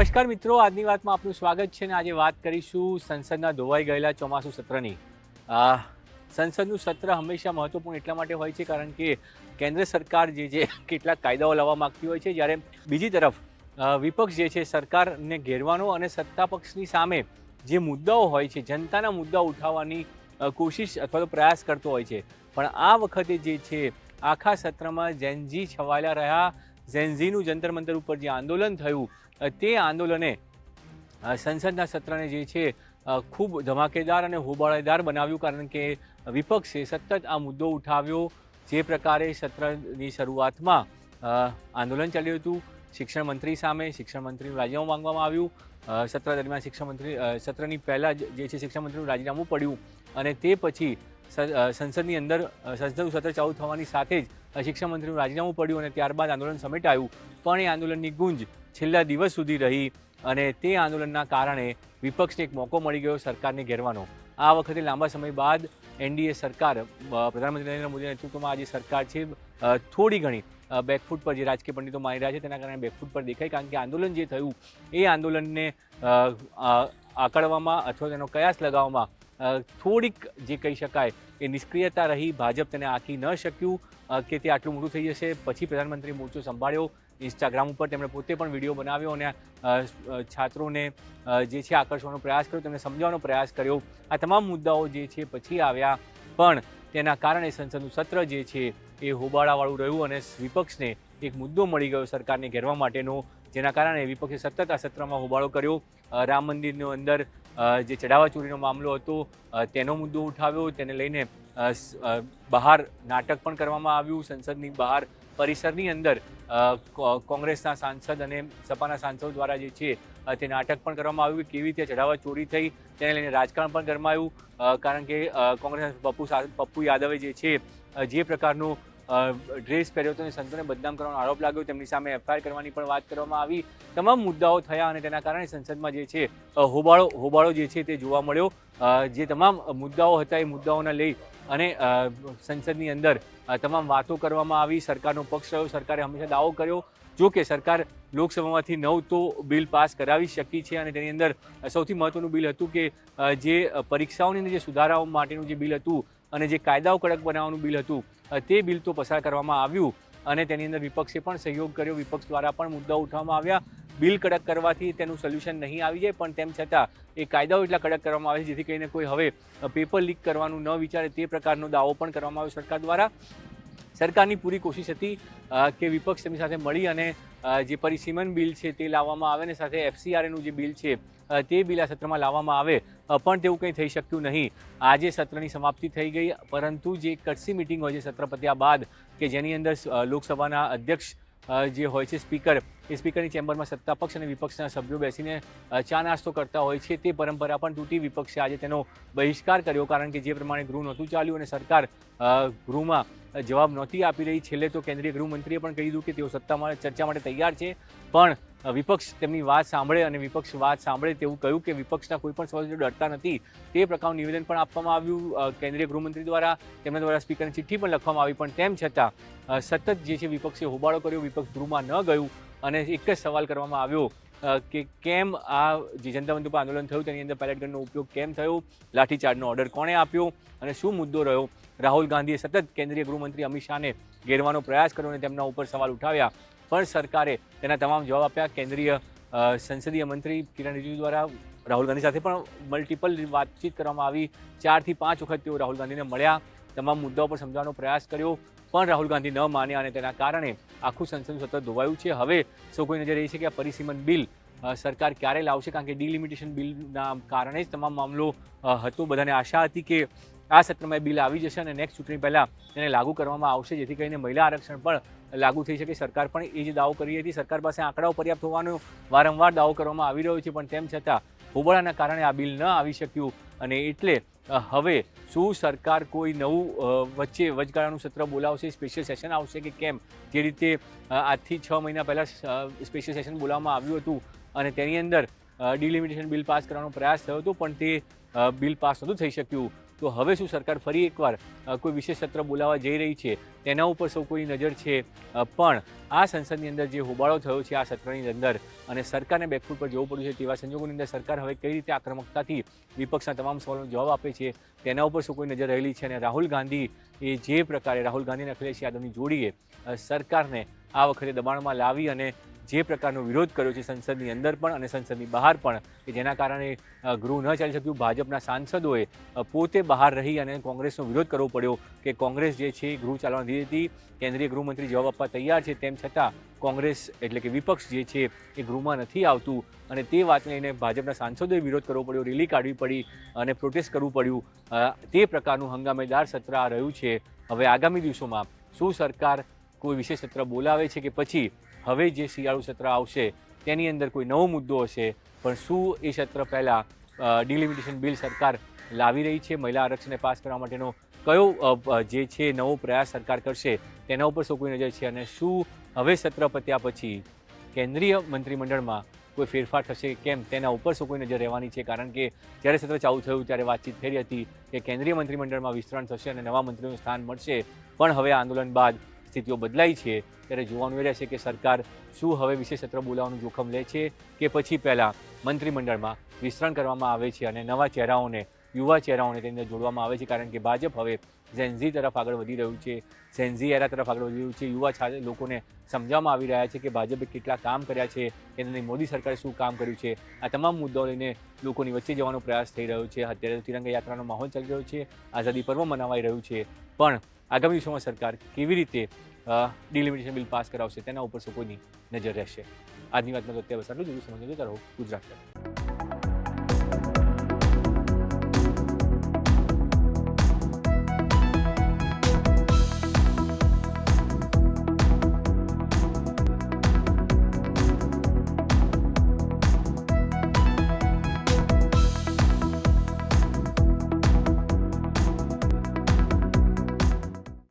નમસ્કાર મિત્રો, આજની વાતમાં આપનું સ્વાગત છે ને આજે વાત કરીશું સંસદના ધોવાઈ ગયેલા ચોમાસુ સત્રની। સંસદનું સત્ર હંમેશા મહત્વપૂર્ણ એટલા માટે હોય છે કારણ કે કેન્દ્ર સરકાર જે કેટલાક કાયદાઓ લાવવા માંગતી હોય છે, જ્યારે બીજી તરફ વિપક્ષ જે છે સરકારને ઘેરવાનો અને સત્તા પક્ષની સામે જે મુદ્દાઓ હોય છે, જનતાના મુદ્દાઓ ઉઠાવવાની કોશિશ અથવા તો પ્રયાસ કરતો હોય છે। પણ આ વખતે જે છે આખા સત્રમાં જેનજી છવાયેલા રહ્યા। જેનઝીનું જંતર મંતર ઉપર જે આંદોલન થયું તે આંદોલને સંસદના સત્રને જે છે ખૂબ ધમાકેદાર અને હોબાળેદાર બનાવ્યું, કારણ કે વિપક્ષે સતત આ મુદ્દો ઉઠાવ્યો। જે પ્રકારે સત્રની શરૂઆતમાં આંદોલન ચાલ્યું હતું, શિક્ષણ મંત્રી સામે શિક્ષણ મંત્રીનું રાજીનામું માંગવામાં આવ્યું। સત્ર દરમિયાન સત્રની પહેલાં જે છે શિક્ષણ મંત્રીનું રાજીનામું પડ્યું અને તે પછી સંસદની અંદર સંસદનું સત્ર ચાલુ થવાની સાથે જ શિક્ષણ મંત્રીનું રાજીનામું પડ્યું અને ત્યારબાદ આંદોલન સમેટાયું। પણ એ આંદોલનની ગુંજ છેલ્લા દિવસ સુધી રહી અને તે આંદોલનના કારણે વિપક્ષને એક મોકો મળી ગયો સરકારને ઘેરવાનો। આ વખતે લાંબા સમય બાદ એનડીએ સરકાર, પ્રધાનમંત્રી નરેન્દ્ર મોદીના નેતૃત્વમાં આજે સરકાર છે, થોડી ઘણી બેકફૂટ પર જે રાજકીય પંડિતો માની રહ્યા છે તેના કારણે બેકફૂટ પર દેખાય, કારણ કે આંદોલન જે થયું એ આંદોલનને આકળવામાં અથવા તેનો કયાસ લગાવવામાં થોડીક જે કહી શકાય એ નિષ્ક્રિયતા રહી। ભાજપ તેને આંકી ન શક્યું કે તે આટલું મોટું થઈ જશે। પછી પ્રધાનમંત્રીએ મોરચો સંભાળ્યો, ઇન્સ્ટાગ્રામ ઉપર તેમણે પોતે પણ વિડીયો બનાવ્યો અને છાત્રોને જે છે આકર્ષવાનો પ્રયાસ કર્યો, તેમને સમજાવવાનો પ્રયાસ કર્યો। આ તમામ મુદ્દાઓ જે છે પછી આવ્યા, પણ તેના કારણે સંસદનું સત્ર જે છે એ હોબાળાવાળું રહ્યું અને વિપક્ષને એક મુદ્દો મળી ગયો સરકારને ઘેરવા માટેનો, જેના કારણે વિપક્ષે સતત આ સત્રમાં હોબાળો કર્યો। રામ મંદિરની અંદર જે ચઢાવા ચોરીનો મામલો હતો તેનો મુદ્દો ઉઠાવ્યો, તેને લઈને બહાર નાટક પણ કરવામાં આવ્યું। સંસદની બહાર પરિસરની અંદર કોંગ્રેસના સાંસદ અને સપાના સાંસદો દ્વારા જે છે તે નાટક પણ કરવામાં આવ્યું કે કેવી રીતે ચઢાવા ચોરી થઈ, તેને લઈને રાજકારણ પણ ગરમાયું, કારણ કે કોંગ્રેસના પપ્પુ યાદવે જે છે જે પ્રકારનું ડ્રેસ પહેર્યો હતો અને સંતોને બદનામ કરવાનો આરોપ લાગ્યો, તેમની સામે એફઆઈઆર કરવાની પણ વાત કરવામાં આવી। તમામ મુદ્દાઓ થયા અને તેના કારણે સંસદમાં જે છે હોબાળો જે છે તે જોવા મળ્યો। જે તમામ મુદ્દાઓ હતા એ મુદ્દાઓને લઈ અને સંસદની અંદર તમામ વાતો કરવામાં આવી। સરકારનો પક્ષ રહ્યો, સરકારે હંમેશા દાવો કર્યો, જો કે સરકાર લોકસભામાંથી 9 તો બિલ પાસ કરાવી શકી છે અને તેની અંદર સૌથી મહત્વનું બિલ હતું કે જે પરીક્ષાઓની અંદર જે સુધારાઓ માટેનું જે બિલ હતું અને જે કાયદાઓ કડક બનાવવાનું બિલ હતું તે બિલ તો પસાર કરવામાં આવ્યું અને તેની અંદર વિપક્ષે પણ સહયોગ કર્યો। વિપક્ષ દ્વારા પણ મુદ્દાઓ ઉઠાવવામાં આવ્યા। બિલ કડક કરવાથી તેનું સોલ્યુશન નહીં આવી જાય, પણ તેમ છતાં એ કાયદાઓ એટલા કડક કરવામાં આવે છે જેથી કરીને કોઈ હવે પેપર લીક કરવાનું ન વિચારે, તે પ્રકારનો દાવો પણ કરવામાં આવ્યો સરકાર દ્વારા। સરકારની પૂરી કોશિશ હતી કે વિપક્ષ તેમની સાથે મળી અને જે પરિસીમન બિલ છે તે લાવવામાં આવે અને સાથે એફસીઆરએનું જે બિલ છે તે બિલ આ સત્રમાં લાવવામાં આવે, પણ તેવું કંઈ થઈ શક્યું નહીં। આજે સત્રની સમાપ્તિ થઈ ગઈ, પરંતુ જે કટસી મિટિંગ હોય છે સત્ર પત્યા બાદ કે જેની અંદર લોકસભાના અધ્યક્ષ જે હોય છે સ્પીકર, એ સ્પીકરની ચેમ્બરમાં સત્તા પક્ષ અને વિપક્ષના સભ્યો બેસીને ચા નાસ્તો કરતા હોય છે, તે પરંપરા પણ તૂટી। વિપક્ષે આજે તેનો બહિષ્કાર કર્યો, કારણ કે જે પ્રમાણે ગૃહ નહોતું ચાલ્યું અને સરકાર ગૃહમાં જવાબ નહોતી આપી રહી। છેલ્લે તો કેન્દ્રીય ગૃહમંત્રીએ પણ કહી દીધું કે તેઓ સત્તામાં ચર્ચા માટે તૈયાર છે, પણ વિપક્ષ તેમની વાત સાંભળે અને વિપક્ષ વાત સાંભળે તેવું કહ્યું કે વિપક્ષના કોઈ પણ સવાલ ડરતા નથી, તે પ્રકારનું નિવેદન પણ આપવામાં આવ્યું કેન્દ્રીય ગૃહમંત્રી દ્વારા। તેમના દ્વારા સ્પીકરને ચિઠ્ઠી પણ લખવામાં આવી, પણ તેમ છતાં સતત જે છે વિપક્ષે હોબાળો કર્યો, વિપક્ષ ગૃહમાં ન ગયું અને એક જ સવાલ કરવામાં આવ્યો કે કેમ આ જે જનતા મંચ પર આંદોલન થયું તેની અંદર પેલેટ ગનનો ઉપયોગ કેમ થયો, લાઠીચાર્જનો ઓર્ડર કોણે આપ્યો અને શું મુદ્દો રહ્યો। રાહુલ ગાંધીએ સતત કેન્દ્રીય ગૃહમંત્રી અમિત શાહને ઘેરવાનો પ્રયાસ કર્યો અને તેમના ઉપર સવાલ ઉઠાવ્યા, પણ સરકારે તેના તમામ જવાબ આપ્યા। કેન્દ્રીય સંસદીય મંત્રી કિરણ રિજિજુ દ્વારા રાહુલ ગાંધી સાથે પણ મલ્ટિપલ વાતચીત કરવામાં આવી। 4 થી 5 વખત તેઓ રાહુલ ગાંધીને મળ્યા, તમામ મુદ્દાઓ પર સમજાવવાનો પ્રયાસ કર્યો, પણ રાહુલ ગાંધી ન માન્યા અને તેના કારણે આખું સંસદ સતત ધોવાયું છે। હવે સૌ કોઈ નજર રહી છે કે આ પરિસીમન બિલ સરકાર ક્યારે લાવશે, કારણ કે ડિલિમિટેશન બિલના કારણે જ તમામ મામલો હતો। બધાને આશા હતી કે આ સત્રમાં બિલ આવી જશે અને નેક્સ્ટ ચૂંટણી પહેલાં તેને લાગુ કરવામાં આવશે, જેથી કરીને મહિલા આરક્ષણ પણ લાગુ થઈ શકે। સરકાર પણ એ જ દાવો કરી હતી, સરકાર પાસે આંકડાઓ પર્યાપ્ત હોવાનો વારંવાર દાવો કરવામાં આવી રહ્યો છે, પણ તેમ છતાં હોબાળાના કારણે આ બિલ ન આવી શક્યું અને એટલે હવે શું સરકાર કોઈ નવું વચ્ચે વચગાળાનું સત્ર બોલાવશે, સ્પેશિયલ સેશન આવશે કે કેમ? જે રીતે આજથી 6 મહિના પહેલાં સ્પેશિયલ સેશન બોલાવવામાં આવ્યું હતું અને તેની અંદર ડિલિમિટેશન બિલ પાસ કરવાનો પ્રયાસ થયો હતો, પણ તે બિલ પાસ નહોતું થઈ શક્યું। તો હવે શું સરકાર ફરી એકવાર કોઈ વિશેષ સત્ર બોલાવવા જઈ રહી છે તેના ઉપર સૌ કોઈ નજર છે. પણ આ સંસદની અંદર જે હોબાળો થયો છે આ સત્રની અંદર અને સરકારને બેકફૂટ પર જવું પડ્યું છે તેવા સંજોગોની અંદર સરકાર હવે કઈ રીતે આક્રમકતાથી વિપક્ષના તમામ સવાલોનો જવાબ આપે છે તેના ઉપર સૌ કોઈ નજર રહેલી છે. અને રાહુલ ગાંધી એ જે પ્રકારે રાહુલ ગાંધી અને અખિલેશ યાદવની જોડીએ સરકારને આ વખતે દબાણમાં લાવી અને જે પ્રકારનો વિરોધ કર્યો છે સંસદની અંદર પણ અને સંસદની બહાર પણ કે જેના કારણે ગૃહ ન ચાલી શક્યું. ભાજપના સાંસદોએ પોતે બહાર રહી અને કોંગ્રેસનો વિરોધ કરવો પડ્યો કે કોંગ્રેસ જે છે ગૃહ ચાલવા નથી દેતી. કેન્દ્રીય ગૃહમંત્રી જવાબ આપવા તૈયાર છે તેમ છતાં કોંગ્રેસ એટલે કે વિપક્ષ જે છે એ ગૃહમાં નથી આવતું અને તે વાતને લઈને ભાજપના સાંસદોએ વિરોધ કરવો પડ્યો, રેલી કાઢવી પડી અને પ્રોટેસ્ટ કરવું પડ્યું. તે પ્રકારનું હંગામેદાર સત્ર આ રહ્યું છે. હવે આગામી દિવસોમાં શું સરકાર કોઈ વિશેષ સત્ર બોલાવે છે કે પછી હવે જે શિયાળુ સત્ર આવશે તેની અંદર કોઈ નવો મુદ્દો હશે, પણ શું એ સત્ર પહેલાં ડિલિમિટેશન બિલ સરકાર લાવી રહી છે, મહિલા આરક્ષણને પાસ કરવા માટેનો કયો જે છે નવો પ્રયાસ સરકાર કરશે તેના ઉપર સૌ કોઈ નજર છે. અને શું હવે સત્ર પત્યા પછી કેન્દ્રીય મંત્રીમંડળમાં કોઈ ફેરફાર થશે કેમ તેના ઉપર સૌ કોઈ નજર રહેવાની છે. કારણ કે જ્યારે સત્ર ચાલુ થયું ત્યારે વાતચીત થઈ હતી કે કેન્દ્રીય મંત્રીમંડળમાં વિસ્તરણ થશે અને નવા મંત્રીઓનું સ્થાન મળશે. પણ હવે આંદોલન બાદ સ્થિતિઓ બદલાઈ છે ત્યારે જોવાનું એ રહેશે કે સરકાર શું હવે વિશેષ સત્ર બોલાવવાનું જોખમ લે છે કે પછી પહેલાં મંત્રીમંડળમાં વિસ્તરણ કરવામાં આવે છે અને નવા ચહેરાઓને યુવા ચહેરાઓને તેની અંદર જોડવામાં આવે છે. કારણ કે ભાજપ હવે ઝેનઝી તરફ આગળ વધી રહ્યું છે, ઝેનઝી એરા તરફ આગળ વધી રહ્યું છે. યુવા લોકોને સમજાવવામાં આવી રહ્યા છે કે ભાજપે કેટલા કામ કર્યા છે, કેન્દ્રની મોદી સરકારે શું કામ કર્યું છે. આ તમામ મુદ્દાઓ લઈને લોકોની વચ્ચે જવાનો પ્રયાસ થઈ રહ્યો છે. અત્યારે તિરંગા યાત્રાનો માહોલ ચાલી રહ્યો છે, આઝાદી પર્વ મનાવાઈ રહ્યું છે. પણ આગામી દિવસોમાં સરકાર કેવી રીતે ડિલિમિટેશન બિલ પાસ કરાવશે તેના ઉપર સૌ કોઈની નજર રહેશે. આજની વાતમાં તો અત્યારે બસ આટલું જ. સમજતા રહો ગુજરાત.